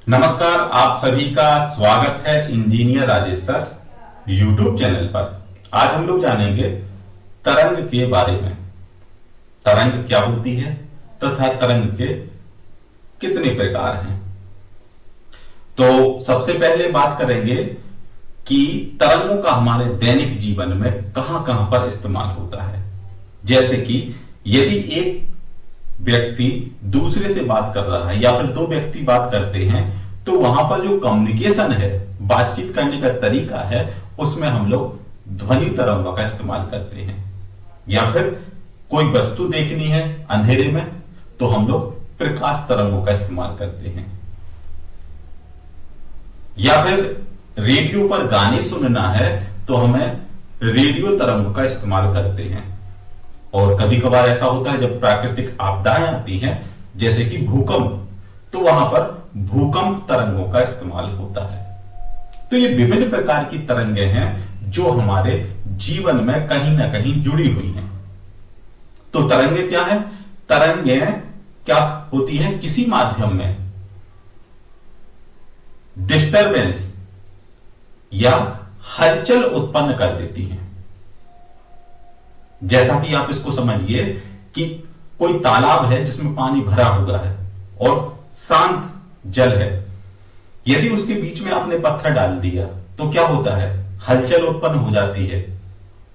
नमस्कार, आप सभी का स्वागत है engineer Rajesh sir YouTube channel पर। आज हम लोग जानेंगे तरंग के बारे में। तरंग क्या होती है तथा तरंग के कितने प्रकार हैं। तो सबसे पहले बात करेंगे कि तरंगों का हमारे दैनिक जीवन में कहां कहां पर इस्तेमाल होता है। जैसे कि यदि एक व्यक्ति दूसरे से बात कर रहा है या फिर दो व्यक्ति बात करते हैं तो वहां पर जो कम्युनिकेशन है, बातचीत करने का तरीका है, उसमें हम लोग ध्वनि तरंगों का इस्तेमाल करते हैं। या फिर कोई वस्तु देखनी है अंधेरे में तो हम लोग प्रकाश तरंगों का इस्तेमाल करते हैं। या फिर रेडियो पर गाने सुनना है तो हमें रेडियो तरंगों का इस्तेमाल करते हैं। और कभी कभार ऐसा होता है जब प्राकृतिक आपदाएं आती हैं जैसे कि भूकंप, तो वहां पर भूकंप तरंगों का इस्तेमाल होता है। तो ये विभिन्न प्रकार की तरंगें हैं जो हमारे जीवन में कहीं ना कहीं जुड़ी हुई हैं। तो तरंगें क्या है? तरंगें क्या होती हैं? किसी माध्यम में डिस्टरबेंस या हलचल उत्पन्न कर देती हैं। जैसा कि आप इसको समझिए कि कोई तालाब है जिसमें पानी भरा हुआ है और शांत जल है। यदि उसके बीच में आपने पत्थर डाल दिया तो क्या होता है? हलचल उत्पन्न हो जाती है।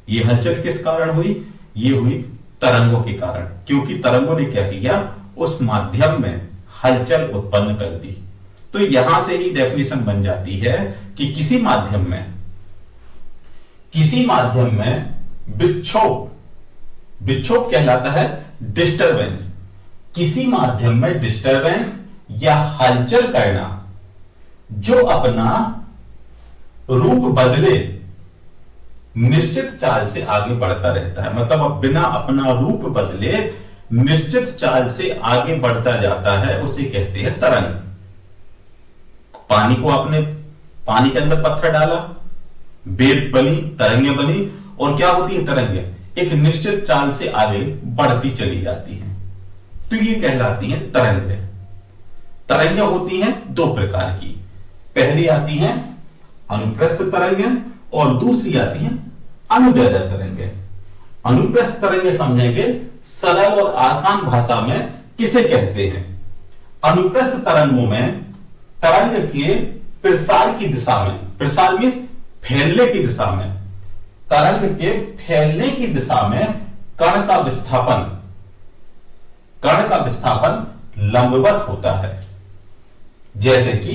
ये हलचल किस कारण हुई? ये हुई तरंगों के कारण, क्योंकि तरंगों ने क्या किया? उस माध्यम में हलचल उत्पन्न कर दी। तो यहां से ही डेफिनेशन बन जाती है कि किसी माध्यम में विक्षोभ कहलाता है डिस्टरबेंस। किसी माध्यम में डिस्टरबेंस या हलचल करना जो अपना रूप बदले निश्चित चाल से आगे बढ़ता रहता है। मतलब अब बिना अपना रूप बदले निश्चित चाल से आगे बढ़ता जाता है, उसे कहते हैं तरंग। पानी को आपने पानी के अंदर पत्थर डाला, वेव बनी, तरंगें बनी, और क्या होती है? तरंगें एक निश्चित चाल से आगे बढ़ती चली जाती हैं। तो ये कहलाती हैं तरंगें। तरंगें होती हैं दो प्रकार की। पहली आती हैं अनुप्रस्थ तरंगें और दूसरी आती हैं अनुदैर्ध्य तरंगें। अनुप्रस्थ तरंगें समझेंगे सरल और आसान भाषा में किसे कहते हैं। अनुप्रस्थ तरंगों में तरंग के प्रसार की दिशा में, प्रसार मीन्स फैलने की दिशा में, तरंग के फैलने की दिशा में कण का विस्थापन लंबवत होता है। जैसे कि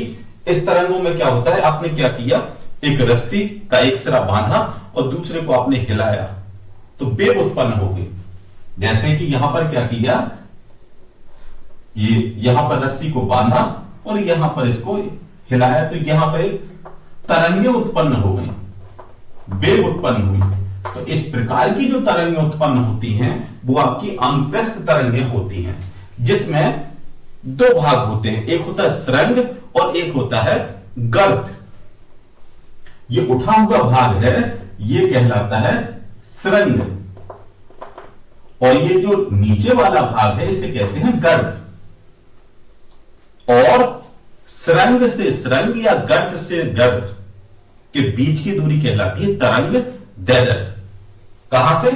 इस तरंगों में क्या होता है? आपने क्या किया? एक रस्सी का एक सिरा बांधा और दूसरे को आपने हिलाया तो वेव उत्पन्न हो गई। जैसे कि यहां पर क्या किया? ये यहां पर रस्सी को बांधा और यहां पर इसको हिलाया तो यहां पर तरंगें उत्पन्न हो गई, वेव उत्पन्न हुई। तो इस प्रकार की जो तरंगें उत्पन्न होती हैं वो आपकी अनुप्रस्थ तरंगें होती हैं, जिसमें दो भाग होते हैं। एक होता है सुरंग और एक होता है गर्त। ये उठा हुआ भाग है, ये कहलाता है सुरंग, और ये जो नीचे वाला भाग है इसे कहते हैं गर्त। और सुरंग से सुरंग या गर्त से गर्त के बीच की दूरी कहलाती है तरंग दैर्ध्य। कहां से?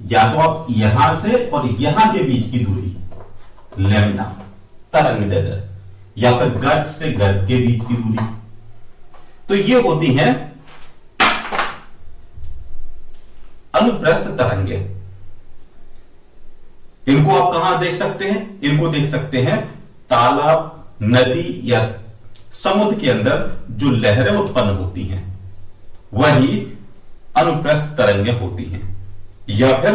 या तो आप यहां से और यहां के बीच की दूरी लैम्डा, तरंग दैर्ध्य, या फिर गर्त से गर्त के बीच की दूरी। तो ये होती हैं अनुप्रस्थ तरंगें। इनको आप कहां देख सकते हैं? इनको देख सकते हैं तालाब, नदी या समुद्र के अंदर जो लहरें उत्पन्न होती हैं वही अनुप्रस्थ तरंगें होती हैं। या फिर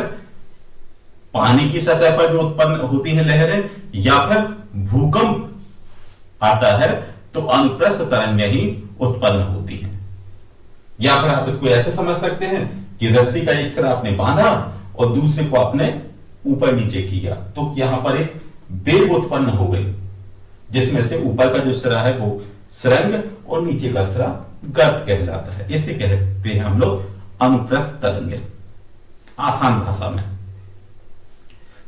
पानी की सतह पर जो उत्पन्न होती हैं लहरें, या फिर भूकंप आता है तो अनुप्रस्थ तरंगें ही उत्पन्न होती हैं। या फिर आप इसको ऐसे समझ सकते हैं कि रस्सी का एक सिरा आपने बांधा और दूसरे को आपने ऊपर नीचे किया तो यहां पर एक वेव उत्पन्न हो गई, जिसमें से ऊपर का जो सिरा है वो सुरंग और नीचे का सिरा गर्त कहलाता है। इसे कहते हैं हम लोग अनुप्रस्थ तरंगें आसान भाषा में।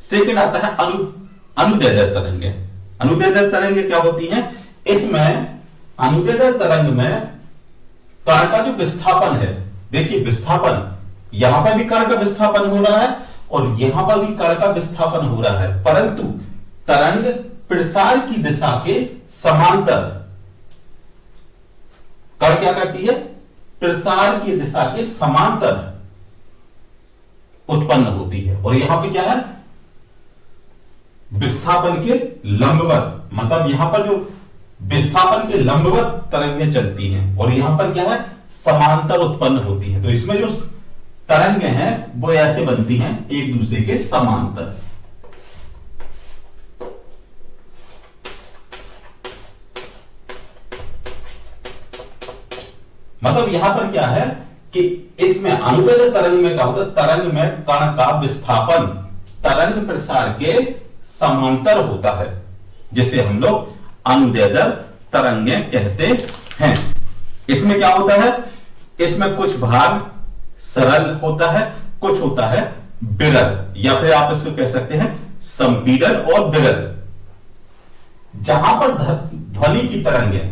सेकंड आता है अनुदैर्ध्य तरंगें। अनुदैर्ध्य तरंगें क्या होती हैं? इसमें अनुदैर्ध्य तरंग में कण का जो विस्थापन है, देखिए विस्थापन, यहां पर भी कण का विस्थापन हो रहा है और यहां पर भी कण का विस्थापन हो रहा है, परंतु तरंग प्रसार की दिशा के समांतर, कण क्या करती है, प्रसार की दिशा के समांतर उत्पन्न होती है। और यहां पे क्या है, विस्थापन के लंबवत, मतलब यहां पर जो विस्थापन के लंबवत तरंगें चलती हैं और यहां पर क्या है, समांतर उत्पन्न होती है। तो इसमें जो तरंगें हैं वो ऐसे बनती हैं, एक दूसरे के समांतर। मतलब यहां पर क्या है कि इसमें अनुदैर्ध्य तरंग में क्या होता है, तरंग में कण का विस्थापन तरंग प्रसार के समांतर होता है, जिसे हम लोग अनुदैर्ध्य तरंगें कहते हैं। इसमें क्या होता है, इसमें कुछ भाग सरल होता है, कुछ होता है विरल, या फिर आप इसको कह सकते हैं संपीड़न और विरल। जहां पर ध्वनि की तरंगें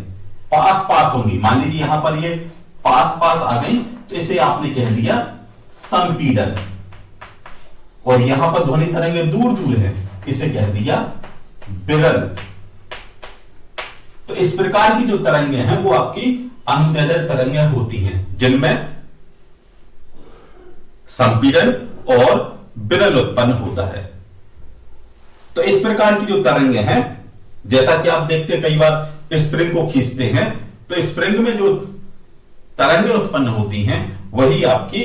पास पास होंगी, मान लीजिए यहां पर ये पास पास आ गई, तो इसे आपने कह दिया संपीड़न, और यहां पर ध्वनि तरंगें दूर दूर है, इसे कह दिया विरल। तो इस प्रकार की जो तरंगें हैं वो आपकी अनुदैर्ध्य तरंगें होती हैं, जिनमें संपीड़न और विरल उत्पन्न होता है। तो इस प्रकार की जो तरंगें हैं, जैसा कि आप देखते हैं कई बार स्प्रिंग को खींचते हैं, तो स्प्रिंग में जो तरंगें उत्पन्न होती हैं वही आपकी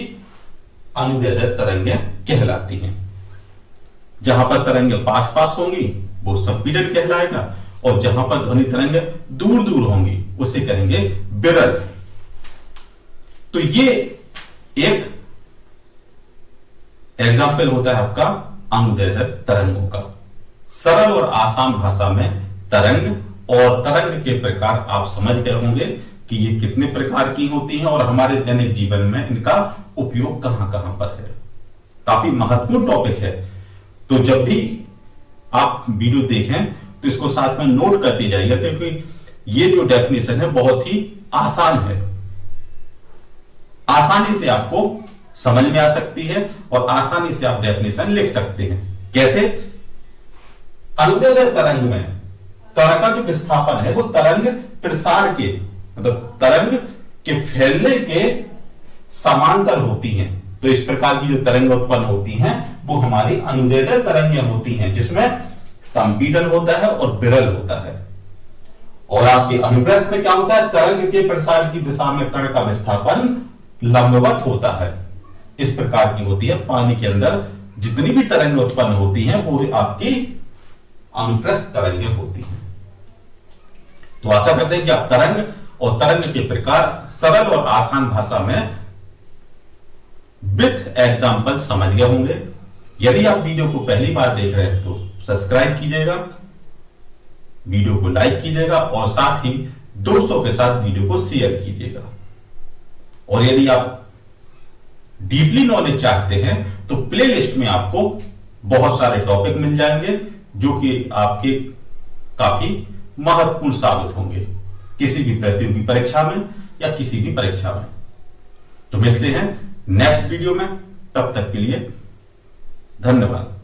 अनुदैर्ध्य तरंगें कहलाती हैं। जहां पर तरंगें पास पास होंगी वो संपीड़न कहलाएगा, और जहां पर ध्वनि तरंगें दूर दूर होंगी उसे कहेंगे विरल। तो ये एक एग्जाम्पल होता है आपका अनुदैर्ध्य तरंगों का। सरल और आसान भाषा में तरंग और तरंग के प्रकार आप समझ गए होंगे कि ये कितने प्रकार की होती हैं और हमारे दैनिक जीवन में इनका उपयोग कहां कहां पर है। काफी महत्वपूर्ण टॉपिक है, तो जब भी आप वीडियो देखें तो इसको साथ में नोट करते जाइएगा, क्योंकि ये जो डेफिनेशन है बहुत ही आसान है, आसानी से आपको समझ में आ सकती है और आसानी से आप डेफिनेशन लिख सकते हैं। कैसे? अनुदैर्ध्य तरंग में कण का जो विस्थापन है वो तरंग प्रसार के, मतलब तरंग के फैलने के समांतर होती हैं। तो इस प्रकार की जो तरंग उत्पन्न होती हैं वो हमारी अनुदैर्ध्य तरंगें होती हैं, जिसमें संपीड़न होता है और विरल होता है। और आपके अनुप्रस्थ में क्या होता है, तरंग के प्रसार की दिशा में कण का विस्थापन लंबवत होता है। इस प्रकार की होती है। पानी के अंदर जितनी भी तरंग उत्पन्न होती हैं वो आपकी अनुप्रस्थ तरंगें होती हैं। तो आशा करते हैं कि आप तरंग और तरंग के प्रकार सरल और आसान भाषा में विथ एग्जाम्पल समझ गए होंगे। यदि आप वीडियो को पहली बार देख रहे हैं तो सब्सक्राइब कीजिएगा, वीडियो को लाइक कीजिएगा और साथ ही दोस्तों के साथ वीडियो को शेयर कीजिएगा। और यदि आप डीपली नॉलेज चाहते हैं तो प्लेलिस्ट में आपको बहुत सारे टॉपिक मिल जाएंगे जो कि आपके काफी महत्वपूर्ण साबित होंगे किसी भी प्रतियोगी परीक्षा में या किसी भी परीक्षा में। तो मिलते हैं नेक्स्ट वीडियो में, तब तक के लिए धन्यवाद।